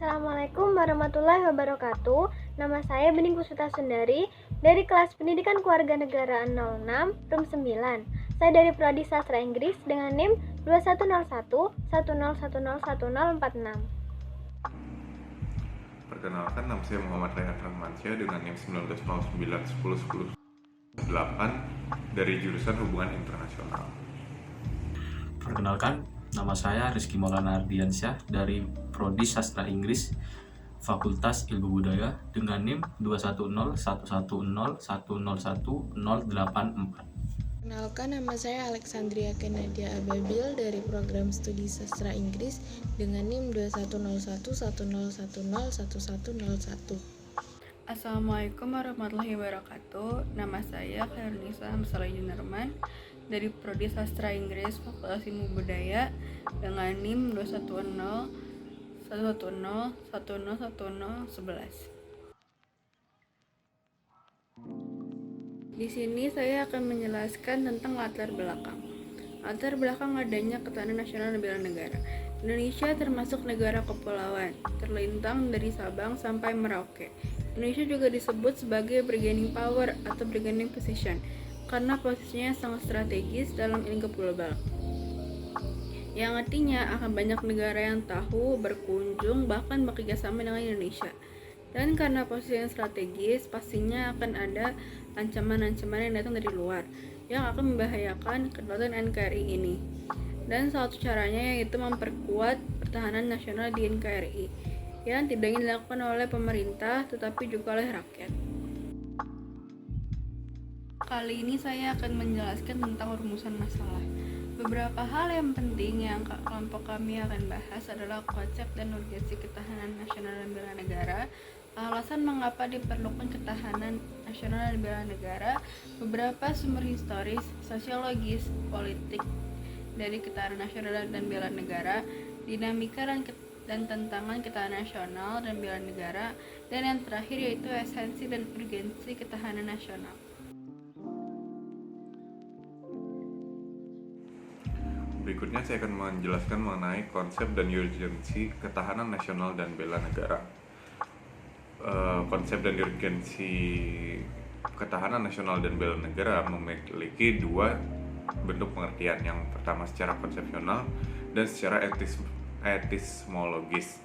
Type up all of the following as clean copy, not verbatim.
Assalamualaikum warahmatullahi wabarakatuh. Nama saya Bening Puspita Sundari dari kelas Pendidikan Kewarganegaraan 06, room 9. Saya dari Prodi Sastra Inggris dengan NIM 2101 10101046. Perkenalkan, nama saya Muhammad Rehan Rahmansyah dengan NIM 1909 1010 8 dari jurusan Hubungan Internasional. Perkenalkan, nama saya Rizky Maulana Ardiansyah dari Prodi Sastra Inggris Fakultas Ilmu Budaya dengan NIM 2101101101084. Kenalkan, nama saya Alexandria Kenadia Ababil dari program studi sastra Inggris dengan NIM 210110101101. Assalamualaikum warahmatullahi wabarakatuh. Nama saya Khairunisa Hamsalai Junarman dari Prodi Sastra Inggris Fakultas Ilmu Budaya dengan NIM 21011101011. Di sini saya akan menjelaskan tentang latar belakang. Latar belakang adanya ketahanan nasional dan bela negara. Indonesia termasuk negara kepulauan, terlintang dari Sabang sampai Merauke. Indonesia juga disebut sebagai bargaining power atau bargaining position karena posisinya sangat strategis dalam lingkup global. Yang artinya akan banyak negara yang tahu, berkunjung, bahkan bekerjasama dengan Indonesia. Dan karena posisi yang strategis, pastinya akan ada ancaman-ancaman yang datang dari luar yang akan membahayakan kedaulatan NKRI ini. Dan salah satu caranya yaitu memperkuat pertahanan nasional di NKRI yang tidak ingin dilakukan oleh pemerintah tetapi juga oleh rakyat. Kali ini saya akan menjelaskan tentang rumusan masalah. Beberapa hal yang penting yang kelompok kami akan bahas adalah konsep dan urgensi ketahanan nasional dan bela negara, alasan mengapa diperlukan ketahanan nasional dan bela negara, beberapa sumber historis, sosiologis, politik dari ketahanan nasional dan bela negara, dinamika dan tantangan ketahanan nasional dan bela negara, dan yang terakhir yaitu esensi dan urgensi ketahanan nasional. Berikutnya saya akan menjelaskan mengenai konsep dan urgensi ketahanan nasional dan bela negara. Konsep dan urgensi ketahanan nasional dan bela negara memiliki dua bentuk pengertian. Yang pertama secara konsepsional dan secara epistemologis.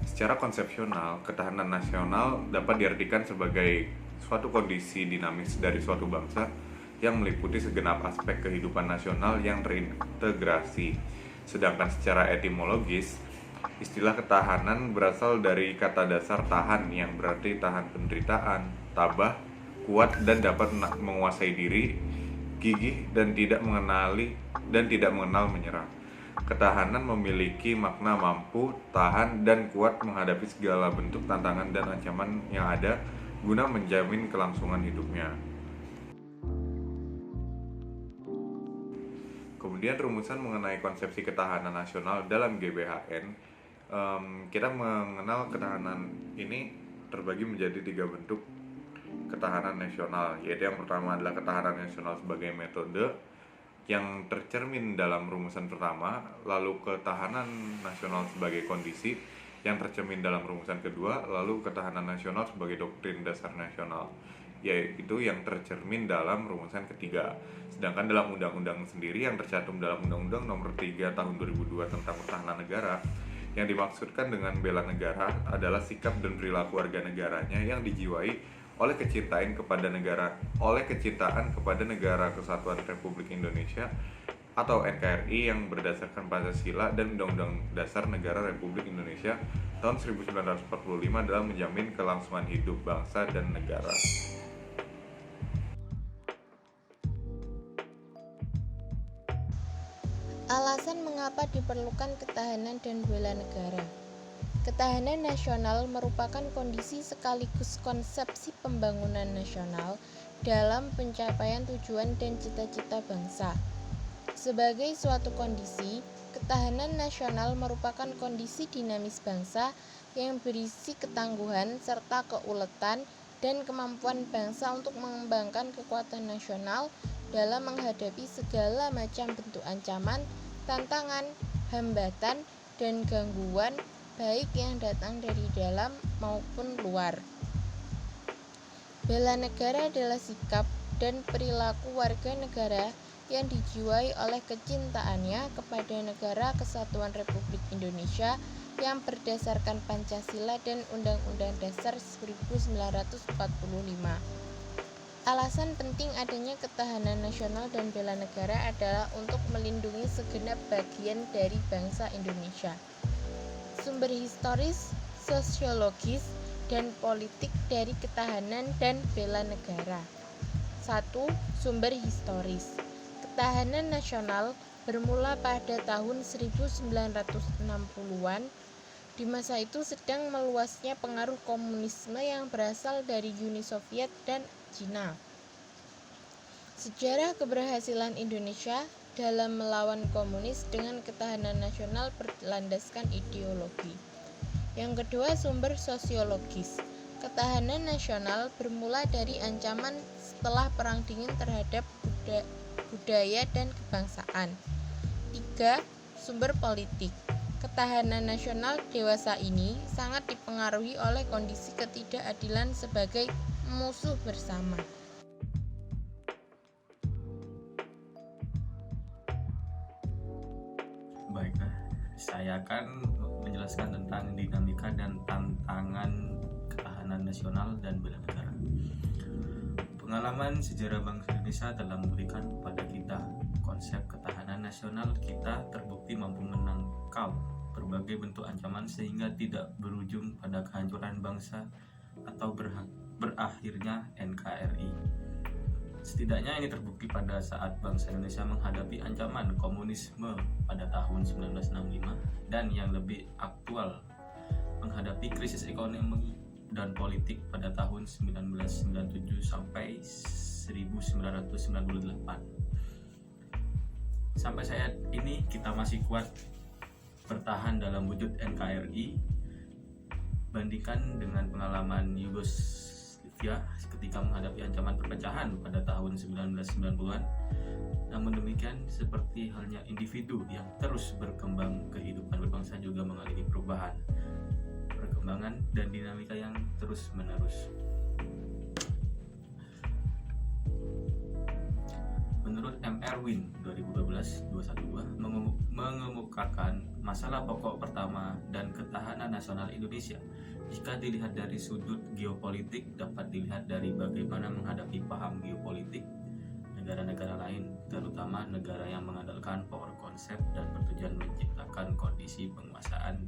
Secara konsepsional, ketahanan nasional dapat diartikan sebagai suatu kondisi dinamis dari suatu bangsa yang meliputi segenap aspek kehidupan nasional yang terintegrasi. Sedangkan secara etimologis, istilah ketahanan berasal dari kata dasar tahan yang berarti tahan penderitaan, tabah, kuat dan dapat menguasai diri, gigih dan tidak mengenal menyerah. Ketahanan memiliki makna mampu, tahan dan kuat menghadapi segala bentuk tantangan dan ancaman yang ada guna menjamin kelangsungan hidupnya. Kemudian rumusan mengenai konsepsi ketahanan nasional dalam GBHN, kita mengenal ketahanan ini terbagi menjadi 3 bentuk ketahanan nasional, yaitu yang pertama adalah ketahanan nasional sebagai metode yang tercermin dalam rumusan pertama, lalu ketahanan nasional sebagai kondisi yang tercermin dalam rumusan kedua, lalu ketahanan nasional sebagai doktrin dasar nasional, yaitu yang tercermin dalam rumusan ketiga. Sedangkan dalam undang-undang sendiri yang tercantum dalam Undang-Undang Nomor 3 Tahun 2002 tentang Pertahanan Negara, yang dimaksudkan dengan bela negara adalah sikap dan perilaku warga negaranya yang dijiwai oleh kecintaan kepada negara Kesatuan Republik Indonesia atau NKRI yang berdasarkan Pancasila dan Undang-Undang Dasar Negara Republik Indonesia tahun 1945 dalam menjamin kelangsungan hidup bangsa dan negara. Alasan mengapa diperlukan ketahanan dan bela negara. Ketahanan nasional merupakan kondisi sekaligus konsepsi pembangunan nasional dalam pencapaian tujuan dan cita-cita bangsa. Sebagai suatu kondisi, ketahanan nasional merupakan kondisi dinamis bangsa yang berisi ketangguhan serta keuletan dan kemampuan bangsa untuk mengembangkan kekuatan nasional dalam menghadapi segala macam bentuk ancaman, tantangan, hambatan, dan gangguan baik yang datang dari dalam maupun luar. Bela negara adalah sikap dan perilaku warga negara yang dijiwai oleh kecintaannya kepada Negara Kesatuan Republik Indonesia yang berdasarkan Pancasila dan Undang-Undang Dasar 1945. Alasan penting adanya ketahanan nasional dan bela negara adalah untuk melindungi segenap bagian dari bangsa Indonesia. Sumber historis, sosiologis, dan politik dari ketahanan dan bela negara. 1. Sumber historis. Ketahanan nasional bermula pada tahun 1960-an. Di masa itu sedang meluasnya pengaruh komunisme yang berasal dari Uni Soviet dan Cina. Sejarah keberhasilan Indonesia dalam melawan komunis dengan ketahanan nasional berlandaskan ideologi. Yang kedua, sumber sosiologis. Ketahanan nasional bermula dari ancaman setelah Perang Dingin terhadap budaya dan kebangsaan. 3. Sumber politik. Ketahanan nasional dewasa ini sangat dipengaruhi oleh kondisi ketidakadilan sebagai musuh bersama. Baiklah, saya akan menjelaskan tentang dinamika dan tantangan ketahanan nasional dan bela negara. Pengalaman sejarah bangsa Indonesia telah memberikan kepada kita konsep ketahanan nasional kita terbukti mampu menangkal berbagai bentuk ancaman sehingga tidak berujung pada kehancuran bangsa atau berakhirnya NKRI. Setidaknya ini terbukti pada saat bangsa Indonesia menghadapi ancaman komunisme pada tahun 1965 dan yang lebih aktual menghadapi krisis ekonomi dan politik pada tahun 1997 sampai 1998. Sampai saat ini kita masih kuat bertahan dalam wujud NKRI. Bandingkan dengan pengalaman Yugoslavia ketika menghadapi ancaman perpecahan pada tahun 1990-an. Namun demikian, seperti halnya individu yang terus berkembang, kehidupan berbangsa juga mengalami perubahan, perkembangan, dan dinamika yang terus-menerus. Menurut M. Erwin 2012-212 mengemukakan masalah pokok pertama dan ketahanan nasional Indonesia jika dilihat dari sudut geopolitik dapat dilihat dari bagaimana menghadapi paham geopolitik negara-negara lain, terutama negara yang mengandalkan power concept dan bertujuan menciptakan kondisi penguasaan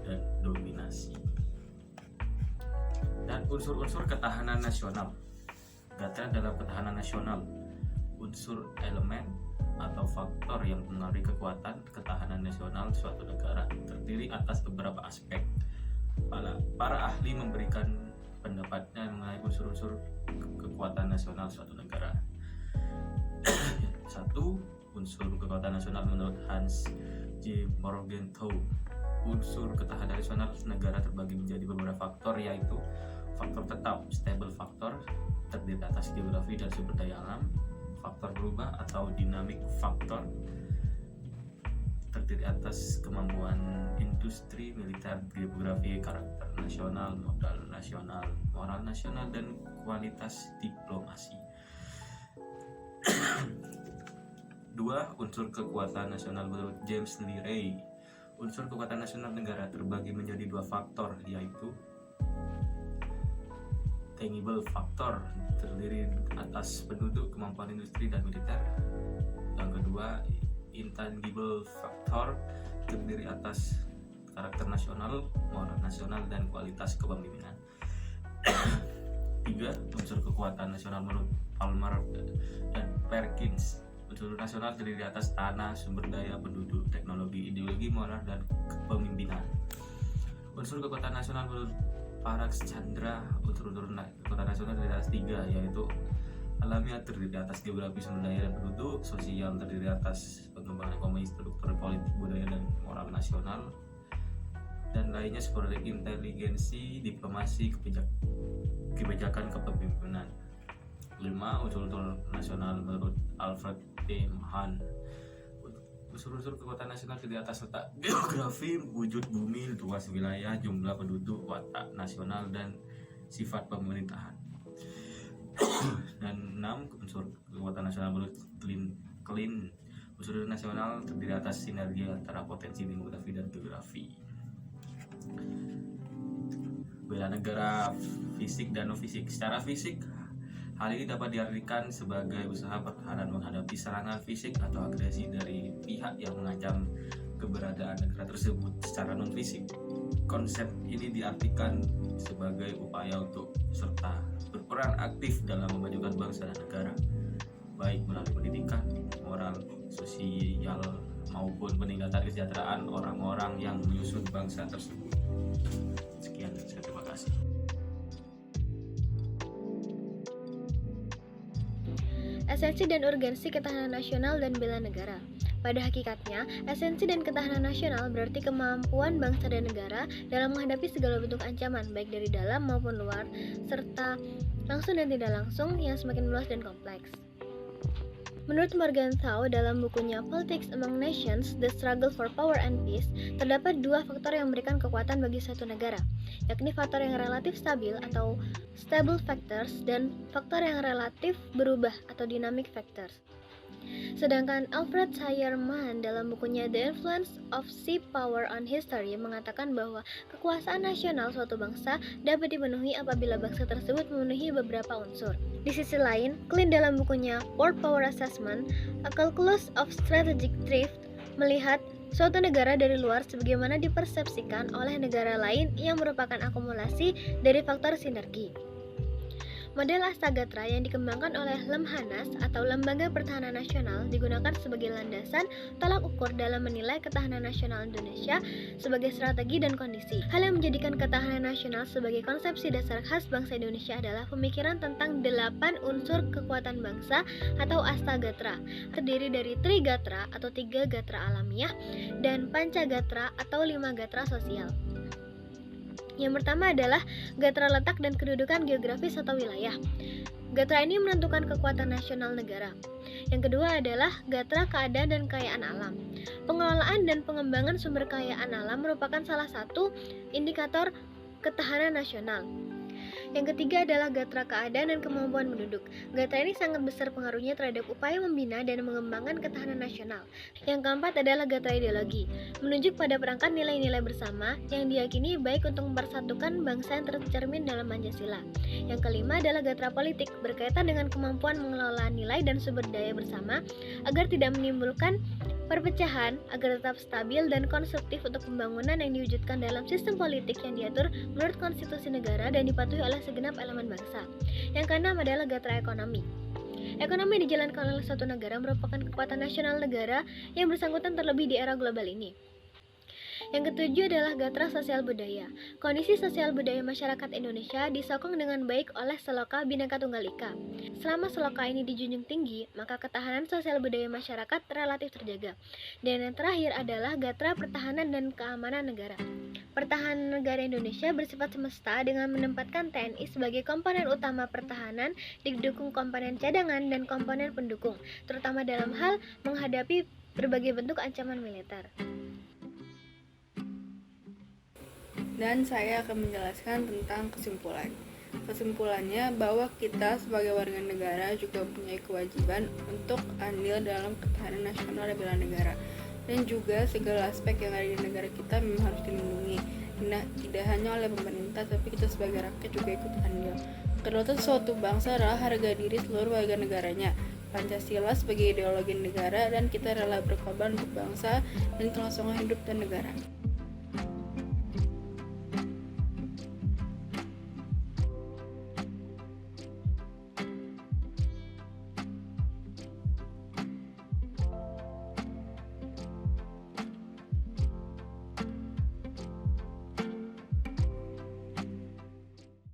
dan dominasi. Dan unsur-unsur ketahanan nasional. Data dalam ketahanan nasional, unsur elemen atau faktor yang mempengaruhi kekuatan ketahanan nasional suatu negara terdiri atas beberapa aspek. Para ahli memberikan pendapatnya mengenai unsur-unsur kekuatan nasional suatu negara. 1. Unsur kekuatan nasional menurut Hans J. Morgenthau. Unsur ketahanan nasional negara terbagi menjadi beberapa faktor, yaitu faktor tetap stable faktor terdiri atas geografi dan sumber daya alam, faktor berubah atau dynamic faktor terdiri atas kemampuan industri, militer, geografi, karakter nasional, modal nasional, moral nasional, dan kualitas diplomasi. 2. Unsur kekuatan nasional menurut James Lee Ray. Unsur kekuatan nasional negara terbagi menjadi dua faktor, yaitu tangible faktor terdiri atas penduduk, kemampuan industri, dan militer. Yang kedua, intangible faktor terdiri atas karakter nasional, moral nasional, dan kualitas kepemimpinan. 3. Unsur kekuatan nasional menurut Palmer dan Perkins. Unsur nasional terdiri atas tanah, sumber daya, penduduk, teknologi, ideologi, moral, dan kepemimpinan. Unsur kekuatan nasional menurut Paraks Chandra, unsur-unsur kekuatan nasional terdiri atas 3, yaitu alamiah terdiri atas geografi, sumber daya, dan penduduk, sosial terdiri atas pengembangan ekonomi, struktur politik, budaya, dan moral nasional, dan lainnya seperti inteligensi, diplomasi, kebijakan kepemimpinan. 5. Unsur nasional menurut Alfred P. Mahan. Unsur-unsur kekuatan nasional terdiri atas letak geografi, wujud bumi, luas wilayah, jumlah penduduk, watak nasional, dan sifat pemerintahan. Dan 6. Unsur kekuatan nasional menurut Klein. Unsur nasional terdiri atas sinergi antara potensi demografi dan geografi. Bela negara fisik dan non fisik. Secara fisik, hal ini dapat diartikan sebagai usaha pertahanan menghadapi serangan fisik atau agresi dari pihak yang mengancam keberadaan negara tersebut. Secara non fisik, konsep ini diartikan sebagai upaya untuk serta berperan aktif dalam memajukan bangsa dan negara, baik melalui pendidikan, moral, sosial, maupun peningkatan kesejahteraan orang-orang yang menyusun bangsa tersebut. Sekian, saya terima kasih. Esensi dan urgensi ketahanan nasional dan bela negara. Pada hakikatnya, esensi dan ketahanan nasional berarti kemampuan bangsa dan negara dalam menghadapi segala bentuk ancaman, baik dari dalam maupun luar, serta langsung dan tidak langsung yang semakin luas dan kompleks. Menurut Morgenthau dalam bukunya Politics Among Nations, The Struggle for Power and Peace, terdapat 2 faktor yang memberikan kekuatan bagi suatu negara, yakni faktor yang relatif stabil atau stable factors dan faktor yang relatif berubah atau dynamic factors. Sedangkan Alfred Sayerman dalam bukunya The Influence of Sea Power on History mengatakan bahwa kekuasaan nasional suatu bangsa dapat dipenuhi apabila bangsa tersebut memenuhi beberapa unsur. Di sisi lain, Klein dalam bukunya World Power Assessment, A Calculus of Strategic Drift, melihat suatu negara dari luar sebagaimana dipersepsikan oleh negara lain yang merupakan akumulasi dari faktor sinergi. Model Astagatra yang dikembangkan oleh Lemhanas atau Lembaga Pertahanan Nasional digunakan sebagai landasan tolak ukur dalam menilai ketahanan nasional Indonesia sebagai strategi dan kondisi. Hal yang menjadikan ketahanan nasional sebagai konsepsi dasar khas bangsa Indonesia adalah pemikiran tentang 8 unsur kekuatan bangsa atau Astagatra, terdiri dari Trigatra atau 3 gatra alamiah dan Pancagatra atau 5 gatra sosial. Yang pertama adalah gatra letak dan kedudukan geografis atau wilayah. Gatra ini menentukan kekuatan nasional negara. Yang kedua adalah gatra keadaan dan kekayaan alam. Pengelolaan dan pengembangan sumber kekayaan alam merupakan salah satu indikator ketahanan nasional. Yang ketiga adalah gatra keadaan dan kemampuan penduduk. Gatra ini sangat besar pengaruhnya terhadap upaya membina dan mengembangkan ketahanan nasional. Yang keempat adalah gatra ideologi, menunjuk pada perangkat nilai-nilai bersama yang diyakini baik untuk mempersatukan bangsa yang tercermin dalam Pancasila. Yang kelima adalah gatra politik, berkaitan dengan kemampuan mengelola nilai dan sumber daya bersama agar tidak menimbulkan perpecahan, agar tetap stabil dan konstruktif untuk pembangunan yang diwujudkan dalam sistem politik yang diatur menurut konstitusi negara dan dipatuhi oleh segenap elemen bangsa. Yang keenam adalah gatra ekonomi. Ekonomi yang dijalankan oleh suatu negara merupakan kekuatan nasional negara yang bersangkutan terlebih di era global ini. Yang ketujuh adalah gatra sosial budaya. Kondisi sosial budaya masyarakat Indonesia disokong dengan baik oleh Seloka Bhinneka Tunggal Ika. Selama Seloka ini dijunjung tinggi, maka ketahanan sosial budaya masyarakat relatif terjaga. Dan yang terakhir adalah gatra pertahanan dan keamanan negara. Pertahanan negara Indonesia bersifat semesta dengan menempatkan TNI sebagai komponen utama pertahanan, didukung komponen cadangan dan komponen pendukung, terutama dalam hal menghadapi berbagai bentuk ancaman militer. Dan saya akan menjelaskan tentang kesimpulan. Kesimpulannya bahwa kita sebagai warga negara juga punya kewajiban untuk andil dalam ketahanan nasional dan bela negara. Dan juga segala aspek yang ada di negara kita memang harus dilindungi. Nah, tidak hanya oleh pemerintah, tapi kita sebagai rakyat juga ikut andil. Kedaulatan suatu bangsa adalah harga diri seluruh warga negaranya. Pancasila sebagai ideologi negara dan kita rela berkorban untuk bangsa dan kelangsungan hidup dan negara.